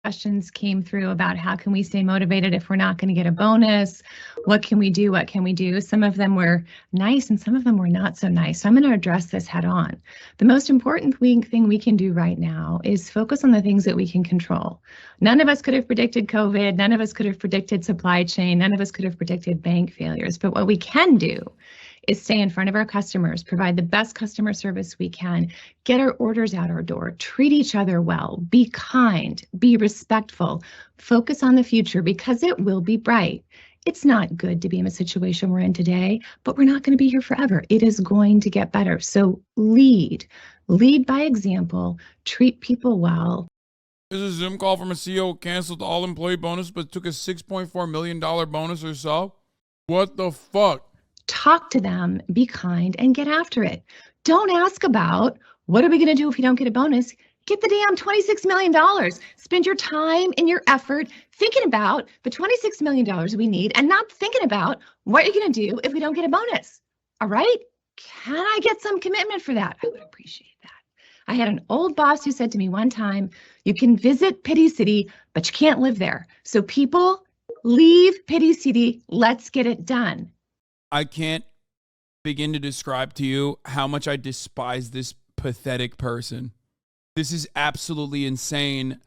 questions came through about how can we stay motivated if we're not going to get a bonus? What can we do? What can we do? Some of them were nice and some of them were not so nice. So I'm going to address this head on. The most important thing we can do right now is focus on the things that we can control. None of us could have predicted COVID. None of us could have predicted supply chain. None of us could have predicted bank failures. But what we can do is stay in front of our customers, provide the best customer service we can, get our orders out our door, treat each other well, be kind, be respectful, focus on the future because it will be bright. It's not good to be in a situation we're in today, but we're not going to be here forever. It is going to get better. So lead by example, treat people well. This is a Zoom call from a CEO who canceled the all-employee bonus but took a $6.4 million bonus herself. What the fuck? Talk to them, be kind, and get after it. Don't ask about what are we going to do if we don't get a bonus. Get the damn $26 million. Spend your time and your effort thinking about the $26 million we need and not thinking about what you're going to do if we don't get a bonus. All right? Can I get some commitment for that? I would appreciate that. I had an old boss who said to me one time, you can visit Pity City, but you can't live there. So people, leave Pity City. Let's get it done. I can't begin to describe to you how much I despise this pathetic person. This is absolutely insane.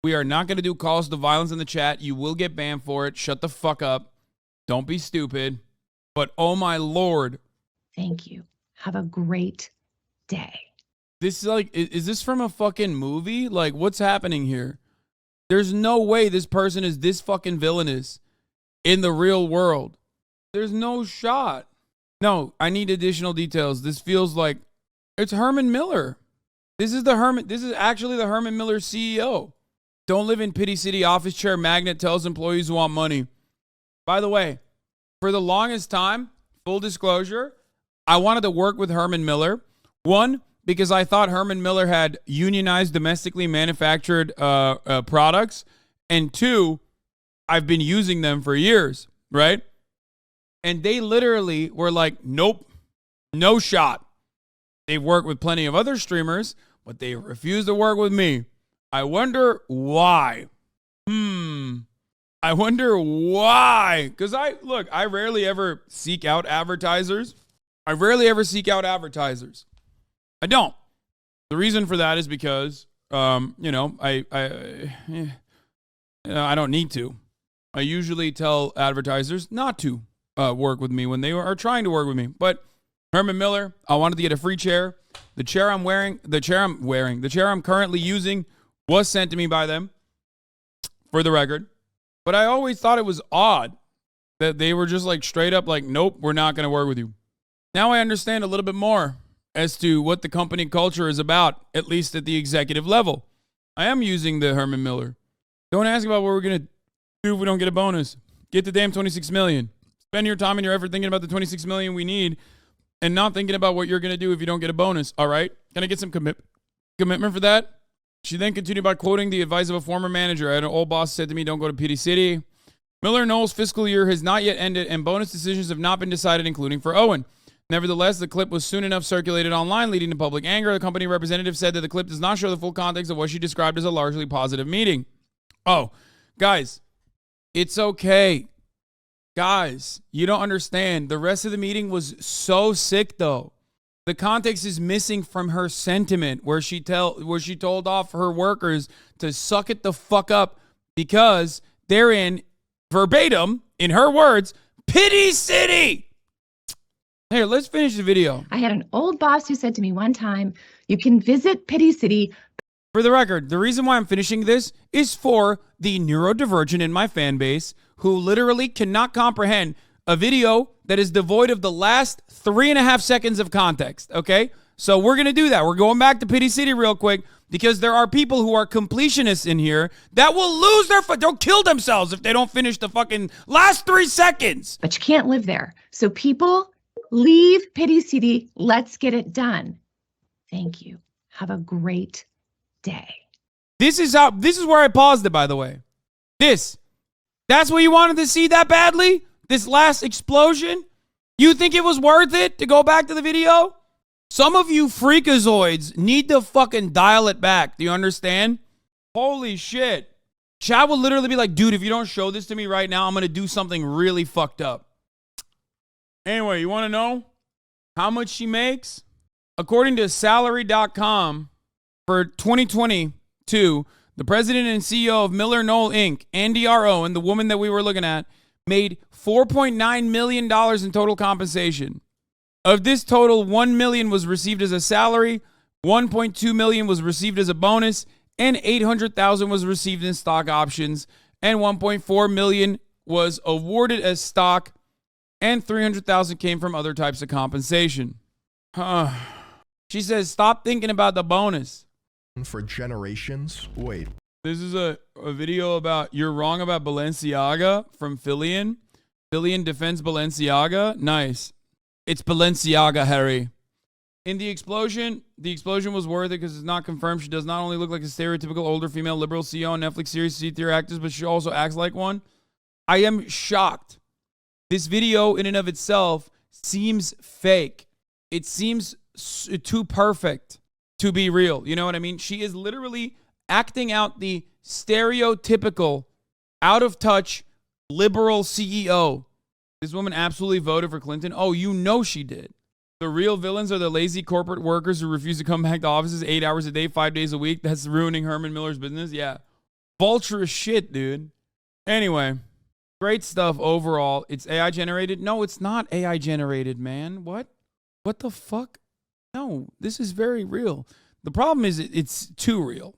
We are not going to do calls to violence in the chat. You will get banned for it. Shut the fuck up. Don't be stupid. But oh my Lord. Thank you. Have a great day. This is like, is this from a fucking movie? Like, what's happening here? There's no way this person is this fucking villainous in the real world. There's no shot. No, I need additional details. This feels like it's Herman Miller. This is actually the Herman Miller CEO. Don't live in Pity City. Office chair magnet tells employees who want money. By the way, for the longest time, full disclosure, I wanted to work with Herman Miller. One, because I thought Herman Miller had unionized domestically manufactured products. And two, I've been using them for years, right? And they literally were like, nope, no shot. They've worked with plenty of other streamers, but they refuse to work with me. I wonder why. I wonder why. Because I rarely ever seek out advertisers. I don't. The reason for that is because, I don't need to. I usually tell advertisers not to work with me when they are trying to work with me. But Herman Miller, I wanted to get a free chair. The chair I'm currently using was sent to me by them, for the record. But I always thought it was odd that they were just like straight up like, nope, we're not going to work with you. Now I understand a little bit more as to what the company culture is about, at least at the executive level. I am using the Herman Miller. Don't ask about what we're going to do if we don't get a bonus. Get the damn $26 million. Spend your time and your effort thinking about the $26 million we need and not thinking about what you're going to do if you don't get a bonus. All right? Can I get some commitment for that? She then continued by quoting the advice of a former manager. I had an old boss said to me, don't go to Pity City. MillerKnoll's fiscal year has not yet ended and bonus decisions have not been decided, including for Owen. Nevertheless, the clip was soon enough circulated online, leading to public anger. The company representative said that the clip does not show the full context of what she described as a largely positive meeting. Oh, guys, it's okay. Guys, you don't understand. The rest of the meeting was so sick, though. The context is missing from her sentiment where she told off her workers to suck it the fuck up because they're in, verbatim, in her words, Pity City. Here, let's finish the video. I had an old boss who said to me one time, you can visit Pity City. For the record, the reason why I'm finishing this is for the neurodivergent in my fan base who literally cannot comprehend a video that is devoid of the last 3.5 seconds of context, okay? So we're going to do that. We're going back to Pity City real quick because there are people who are completionists in here that will lose they'll kill themselves if they don't finish the fucking last 3 seconds. But you can't live there. So people, leave Pity City. Let's get it done. Thank you. Have a great day. This is where I paused it, by the way. That's what you wanted to see that badly? This last explosion? You think it was worth it to go back to the video? Some of you freakazoids need to fucking dial it back. Do you understand? Holy shit. Chad will literally be like, dude, if you don't show this to me right now, I'm going to do something really fucked up. Anyway, you want to know how much she makes? According to salary.com, for 2022, the president and CEO of MillerKnoll Inc., Andy R.O., and the woman that we were looking at, made $4.9 million in total compensation. Of this total, $1 million was received as a salary, $1.2 million was received as a bonus, and $800,000 was received in stock options, and $1.4 million was awarded as stock, and $300,000 came from other types of compensation. She says, stop thinking about the bonus. For generations. Wait. This is a video about you're wrong about Balenciaga from Fillion. Fillion defends Balenciaga. Nice. It's Balenciaga, Harry. In the explosion was worth it because it's not confirmed. She does not only look like a stereotypical older female liberal CEO on Netflix series C-tier actress, but she also acts like one. I am shocked. This video in and of itself seems fake. It seems too perfect to be real. You know what I mean? She is literally acting out the stereotypical, out-of-touch, liberal CEO. This woman absolutely voted for Clinton. Oh, you know she did. The real villains are the lazy corporate workers who refuse to come back to offices 8 hours a day, 5 days a week. That's ruining Herman Miller's business. Yeah. Vulture shit, dude. Anyway, great stuff overall. It's AI generated. No, it's not AI generated, man. What? What the fuck? No, this is very real. The problem is it's too real.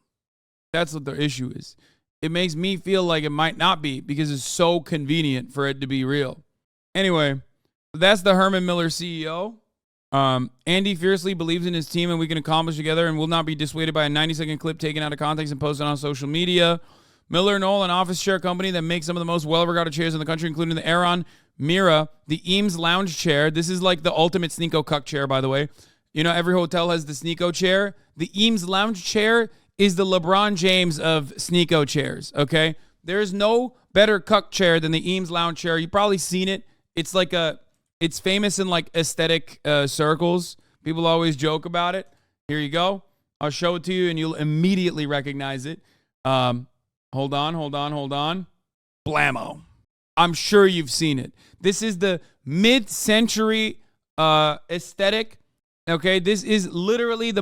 That's what the issue is. It makes me feel like it might not be because it's so convenient for it to be real. Anyway, that's the Herman Miller CEO. Andy fiercely believes in his team and we can accomplish together and will not be dissuaded by a 90-second clip taken out of context and posted on social media. MillerKnoll, an office chair company that makes some of the most well-regarded chairs in the country, including the Aeron Mira, the Eames lounge chair. This is like the ultimate Sneeko cuck chair, by the way. You know, every hotel has the Sneeko chair. The Eames lounge chair is the LeBron James of Sneeko chairs, okay? There's no better cuck chair than the Eames lounge chair. You've probably seen it. It's like it's famous in like aesthetic circles. People always joke about it. Here you go. I'll show it to you and you'll immediately recognize it. Hold on. Blammo. I'm sure you've seen it. This is the mid-century aesthetic. Okay, this is literally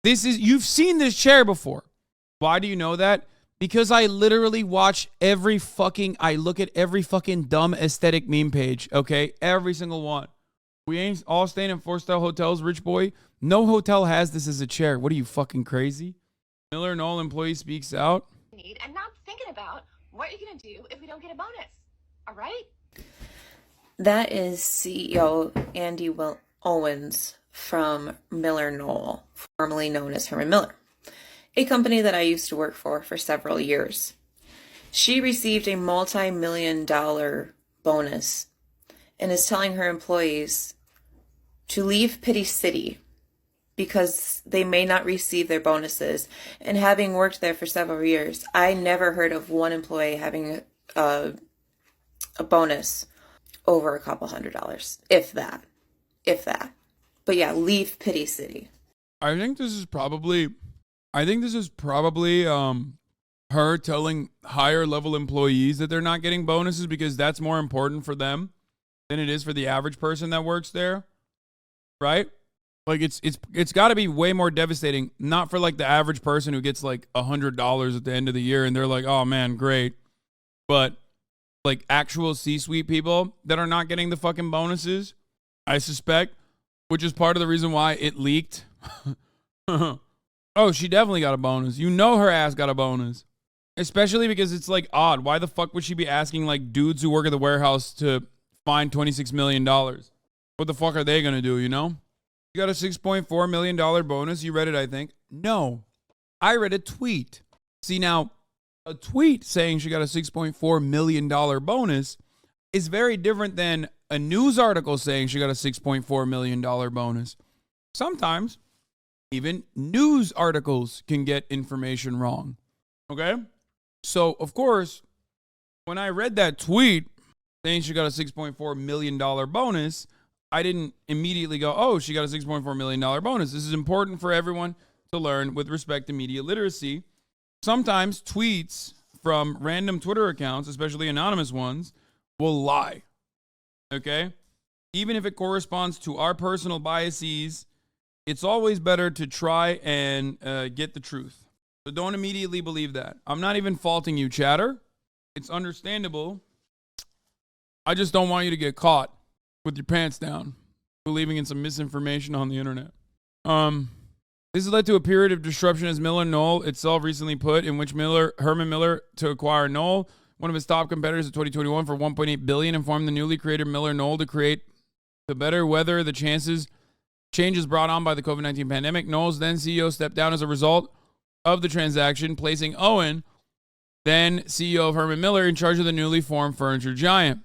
you've seen this chair before. Why do you know that? Because I literally watch I look at every fucking dumb aesthetic meme page, okay? Every single one. We ain't all staying in 4-star hotels, rich boy. No hotel has this as a chair. What are you, fucking crazy? MillerKnoll employee speaks out. And not thinking about what you're going to do if we don't get a bonus. All right? That is CEO Andy Owens from MillerKnoll, formerly known as Herman Miller, a company that I used to work for several years. She received a multi-million-dollar bonus and is telling her employees to leave Pity City because they may not receive their bonuses. And having worked there for several years, I never heard of one employee having a bonus over a couple $100, if that. But yeah, leave Pity City. I think this is probably her telling higher level employees that they're not getting bonuses because that's more important for them than it is for the average person that works there. Right? Like it's got to be way more devastating, not for like the average person who gets like $100 at the end of the year and they're like, "Oh man, great." But like actual C-suite people that are not getting the fucking bonuses, I suspect, which is part of the reason why it leaked. Oh, she definitely got a bonus. You know her ass got a bonus. Especially because it's like odd. Why the fuck would she be asking like dudes who work at the warehouse to find $26 million? What the fuck are they going to do, you know? You got a $6.4 million bonus. You read it, I think. No. I read a tweet. See, now, a tweet saying she got a $6.4 million bonus is very different than a news article saying she got a $6.4 million bonus. Sometimes, even news articles can get information wrong. Okay? So, of course, when I read that tweet saying she got a $6.4 million bonus, I didn't immediately go, oh, she got a $6.4 million bonus. This is important for everyone to learn with respect to media literacy. Sometimes tweets from random Twitter accounts, especially anonymous ones, will lie. Okay? Even if it corresponds to our personal biases, it's always better to try and get the truth. So don't immediately believe that. I'm not even faulting you, chatter. It's understandable. I just don't want you to get caught with your pants down, believing in some misinformation on the internet. This has led to a period of disruption, as MillerKnoll itself recently put, in which Herman Miller, to acquire Knoll, one of his top competitors in 2021, for $1.8 billion, informed the newly created MillerKnoll to better weather the changes brought on by the COVID-19 pandemic. Knoll's then CEO stepped down as a result of the transaction, placing Owen, then CEO of Herman Miller, in charge of the newly formed furniture giant.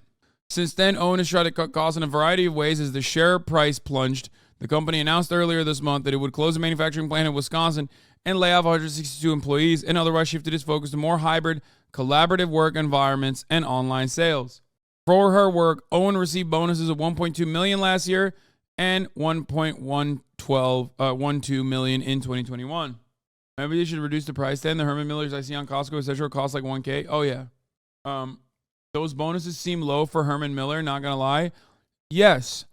Since then, Owen has tried to cut costs in a variety of ways as the share price plunged. The company announced earlier this month that it would close a manufacturing plant in Wisconsin and lay off 162 employees, and otherwise shifted its focus to more hybrid, collaborative work environments and online sales. For her work, Owen received bonuses of $1.2 million last year and $1.12 million in 2021. Maybe they should reduce the price then. The Herman Millers I see on Costco, etc., cost like $1K. Oh yeah. Those bonuses seem low for Herman Miller, not gonna lie. Yes,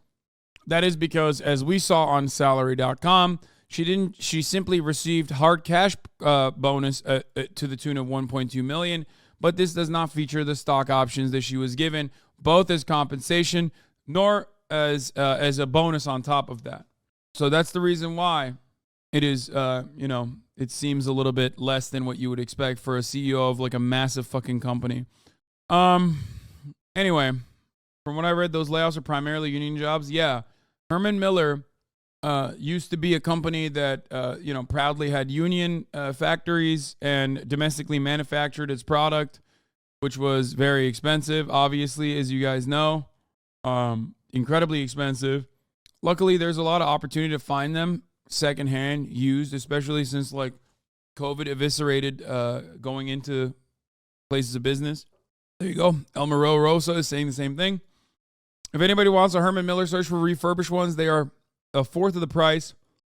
that is because, as we saw on salary.com, she simply received hard cash bonus to the tune of $1.2 million, but this does not feature the stock options that she was given, both as compensation nor as a bonus on top of that. So that's the reason why it is, it seems a little bit less than what you would expect for a CEO of like a massive fucking company. Anyway, from what I read, those layoffs are primarily union jobs. Yeah. Herman Miller used to be a company that, proudly had union factories and domestically manufactured its product, which was very expensive, obviously, as you guys know. Incredibly expensive. Luckily, there's a lot of opportunity to find them secondhand, used, especially since like COVID eviscerated going into places of business. There you go. El Moro Rosa is saying the same thing. If anybody wants a Herman Miller, search for refurbished ones. They are a fourth of the price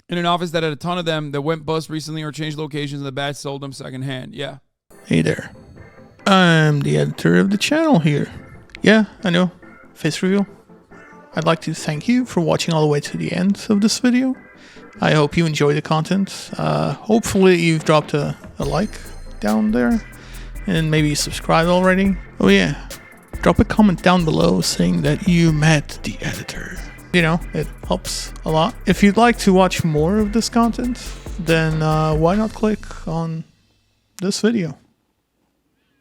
in an office that had a ton of them that went bust recently or changed locations, and the batch sold them secondhand. Yeah. Hey there. I'm the editor of the channel here. Yeah, I know. Face reveal. I'd like to thank you for watching all the way to the end of this video. I hope you enjoy the content. Hopefully you've dropped a like down there and maybe subscribed already. Oh yeah. Drop a comment down below saying that you met the editor. It helps a lot. If you'd like to watch more of this content, then why not click on this video?